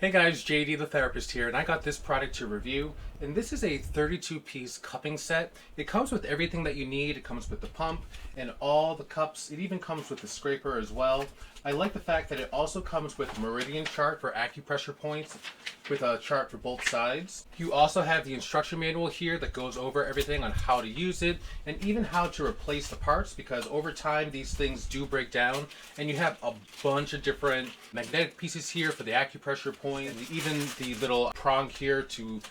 Hey guys, JD the therapist here, and I got this product to review. And this is a 32-piece cupping set. It comes with everything that you need. It comes with the pump and all the cups. It even comes with the scraper as well. I like the fact that it also comes with a meridian chart for acupressure points with a chart for both sides. You also have the instruction manual here that goes over everything on how to use it and even how to replace the parts, because over time these things do break down, and you have a bunch of different magnetic pieces here for the acupressure point, and even the little prong here to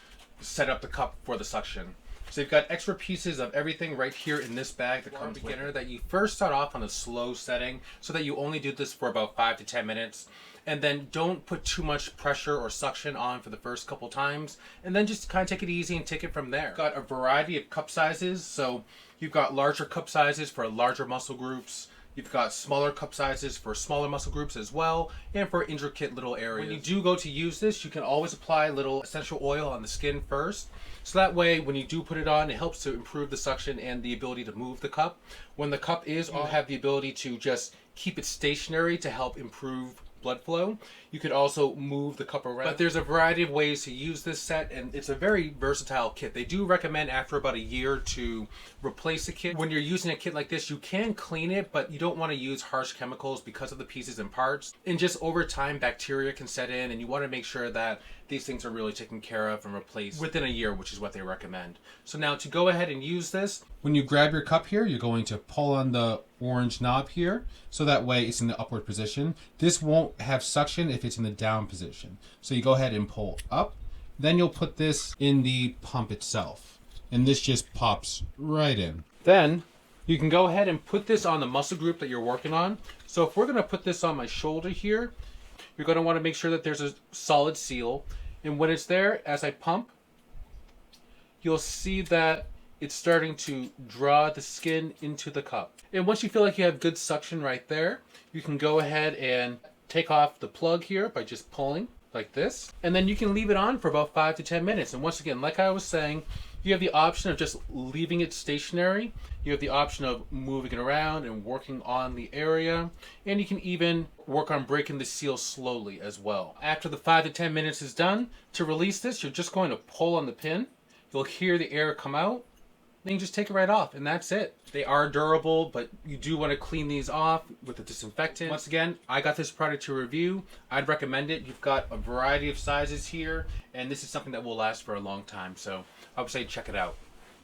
set up the cup for the suction. So you've got extra pieces of everything right here in this bag that comes beginner that you first start off on a slow setting so that you only do this for about 5 to 10 minutes. And then don't put too much pressure or suction on for the first couple times. And then just kind of take it easy and take it from there. Got a variety of cup sizes. So you've got larger cup sizes for larger muscle groups. You've got smaller cup sizes for smaller muscle groups as well, and for intricate little areas. When you do go to use this, you can always apply a little essential oil on the skin first. So that way, when you do put it on, it helps to improve the suction and the ability to move the cup. When the cup is, you have the ability to just keep it stationary to help improve blood flow. You could also move the cup around. But there's a variety of ways to use this set, and it's a very versatile kit. They do recommend after about a year to replace the kit. When you're using a kit like this, you can clean it, but you don't want to use harsh chemicals because of the pieces and parts. And just over time, bacteria can set in, and you want to make sure that these things are really taken care of and replaced within a year, which is what they recommend. So now to go ahead and use this, when you grab your cup here, you're going to pull on the orange knob here, so that way it's in the upward position. This won't have suction if it's in the down position. So you go ahead and pull up, then you'll put this in the pump itself, and this just pops right in. Then you can go ahead and put this on the muscle group that you're working on. So if we're going to put this on my shoulder here, you're going to want to make sure that there's a solid seal, and when it's there, as I pump, you'll see that it's starting to draw the skin into the cup. And once you feel like you have good suction right there, you can go ahead and take off the plug here by just pulling like this. And then you can leave it on for about 5 to 10 minutes. And once again, like I was saying, you have the option of just leaving it stationary. You have the option of moving it around and working on the area. And you can even work on breaking the seal slowly as well. After the 5 to 10 minutes is done, to release this, you're just going to pull on the pin. You'll hear the air come out. Then you just take it right off, and that's it. They are durable, but you do want to clean these off with a disinfectant. Once again, I got this product to review. I'd recommend it. You've got a variety of sizes here, and this is something that will last for a long time. So I would say check it out.